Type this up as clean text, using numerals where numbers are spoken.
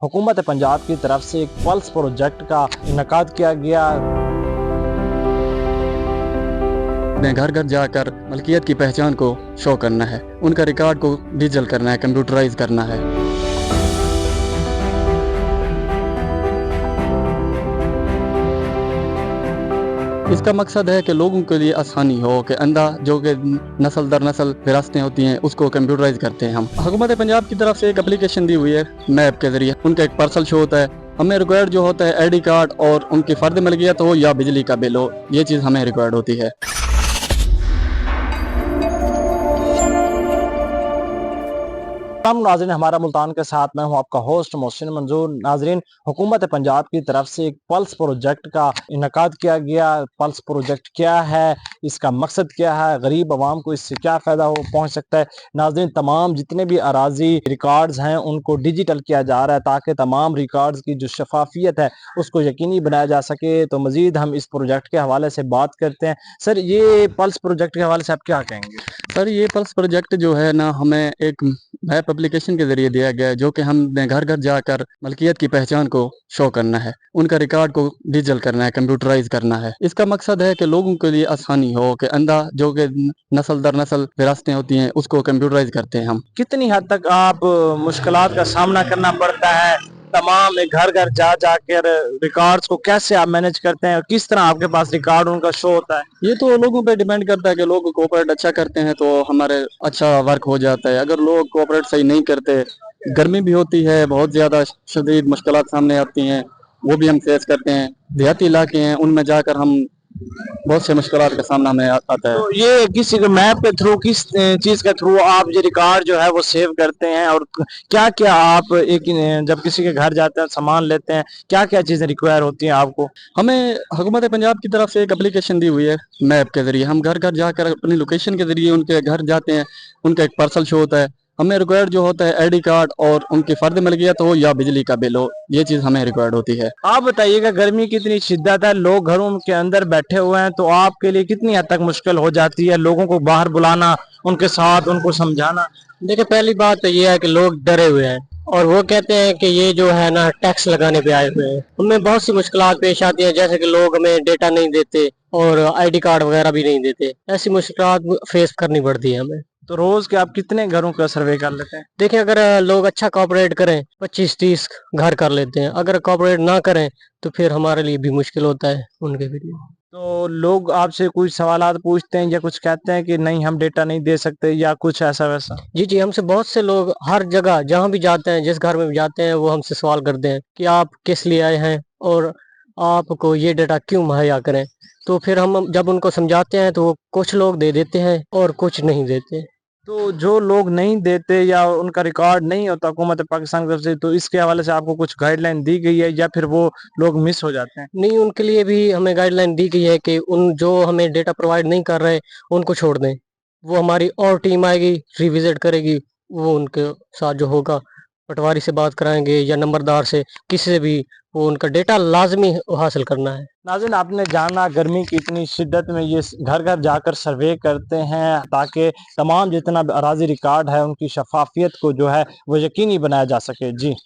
हुकूमत पंजाब की तरफ से एक पल्स प्रोजेक्ट का इनकाद किया गया। घर घर जाकर मलकियत की पहचान को शो करना है, उनका रिकॉर्ड को डिजिटल करना है, कंप्यूटराइज करना है। इसका मकसद है कि लोगों के लिए आसानी हो कि अंधा जो कि नस्ल दर नस्ल विरासतें होती हैं उसको कंप्यूटराइज करते हैं हम। हुकूमत पंजाब की तरफ से एक एप्लीकेशन दी हुई है मैप के ज़रिए, उनका एक पार्सल शो होता है। हमें रिक्वायर्ड जो होता है आईडी कार्ड और उनकी फ़र्द मिलकियत हो या बिजली का बिल हो, ये चीज़ हमें रिक्वायर्ड होती है। नाज़रीन, हमारा मुल्तान के साथ मैं हूं आपका होस्ट मोहसिन मंजूर। नाज़रीन, हुकूमत पंजाब की तरफ से एक पल्स प्रोजेक्ट का इनकाद किया गया। पल्स प्रोजेक्ट क्या है, इसका मकसद क्या है, गरीब आवाम को इससे क्या फ़ायदा हो पहुंच सकता है। नाज़रीन, तमाम जितने भी अराजी रिकॉर्ड्स हैं उनको डिजिटल किया जा रहा है ताकि तमाम रिकॉर्ड्स की जो शफाफियत है उसको यकीनी बनाया जा सके। तो मज़ीद हम इस प्रोजेक्ट के हवाले से बात करते हैं। सर, ये पल्स प्रोजेक्ट के हवाले से आप क्या कहेंगे? सर, ये पल्स प्रोजेक्ट जो है ना, हमें एक ऐप एप्लीकेशन के ज़रिए दिया गया है जो कि हमने घर घर जाकर मलकियत की पहचान को शो करना है, उनका रिकॉर्ड को डिजिटल करना है, कंप्यूटराइज करना है। इसका मकसद है कि लोगों के लिए आसानी हो कि अंधा जो कि नस्ल दर नस्ल विरासतें होती हैं उसको कंप्यूटराइज करते हैं हम। कितनी हद तक आप मुश्किलात का सामना करना पड़ता है? तमाम घर घर जा जाकर रिकॉर्ड्स को कैसे आप मैनेज करते हैं और किस तरह आपके पास रिकॉर्ड उनका शो होता है? ये तो लोगों पे डिपेंड करता है कि लोग कोऑपरेट अच्छा करते हैं तो हमारे अच्छा वर्क हो जाता है। अगर लोग कोऑपरेट सही नहीं करते, गर्मी भी होती है, बहुत ज़्यादा शदीद मुश्किलात सामने आती हैं, वो भी हम फेस करते हैं। देहाती इलाके हैं, उनमें जाकर हम बहुत से मुश्किलात का सामना हमें आता है। तो ये किसी के मैप के थ्रू, किस चीज के थ्रू आप ये रिकॉर्ड जो है वो सेव करते हैं, और क्या क्या आप एक जब किसी के घर जाते हैं सामान लेते हैं, क्या क्या चीजें रिक्वायर होती हैं आपको? हमें हुकूमत पंजाब की तरफ से एक एप्लीकेशन दी हुई है मैप के ज़रिए, हम घर घर जाकर अपनी लोकेशन के ज़रिए उनके घर जाते हैं, उनका एक पार्सल शो होता है। हमें रिक्वायर्ड जो होता है आईडी कार्ड और उनकी फ़र्द मिलकियत हो या बिजली का बिल हो, ये चीज़ हमें रिक्वायर्ड होती है। आप बताइएगा, गर्मी की इतनी शिद्दत है, लोग घरों के अंदर बैठे हुए हैं, तो आपके लिए कितनी हद तक मुश्किल हो जाती है लोगों को बाहर बुलाना, उनके साथ उनको समझाना? देखिए, पहली बात तो ये है कि लोग डरे हुए हैं और वो कहते हैं कि ये जो है ना टैक्स लगाने पे आए हुए हैं। उनमें बहुत सी मुश्किलात पेश आती हैं, जैसे कि लोग हमें डेटा नहीं देते और आईडी कार्ड वगैरह भी नहीं देते। ऐसी मुश्किलात फेस करनी पड़ती है हमें। तो रोज के आप कितने घरों का सर्वे कर लेते हैं? देखिए, अगर लोग अच्छा कोऑपरेट करें 25-30 घर कर लेते हैं। अगर कोऑपरेट ना करें तो फिर हमारे लिए भी मुश्किल होता है, उनके भी लिए। तो लोग आपसे कुछ सवालात पूछते हैं या कुछ कहते हैं कि नहीं हम डेटा नहीं दे सकते, या कुछ ऐसा वैसा? जी जी, हमसे बहुत से लोग हर जगह जहाँ भी जाते हैं, जिस घर में भी जाते हैं, वो हमसे सवाल करते हैं कि आप किस लिए आए हैं और आपको ये डेटा क्यों मुहैया करें। तो फिर हम जब उनको समझाते हैं तो कुछ लोग दे देते हैं और कुछ नहीं देते। तो जो लोग नहीं देते या उनका रिकॉर्ड नहीं होता हुकूमत पाकिस्तान की तरफ से, तो इसके हवाले से आपको कुछ गाइडलाइन दी गई है या फिर वो लोग मिस हो जाते हैं? नहीं, उनके लिए भी हमें गाइडलाइन दी गई है कि उन जो हमें डेटा प्रोवाइड नहीं कर रहे उनको छोड़ दें। वो हमारी और टीम आएगी, रिविजिट करेगी, वो उनके साथ जो होगा पटवारी से बात कराएंगे या नंबरदार से, किसी से भी, वो उनका डेटा लाजमी हासिल करना है। नाज़रीन, आपने जाना गर्मी की इतनी शिद्दत में ये घर घर जाकर सर्वे करते हैं ताकि तमाम जितना अराजी रिकॉर्ड है उनकी शफाफियत को जो है वो यकीनी बनाया जा सके। जी।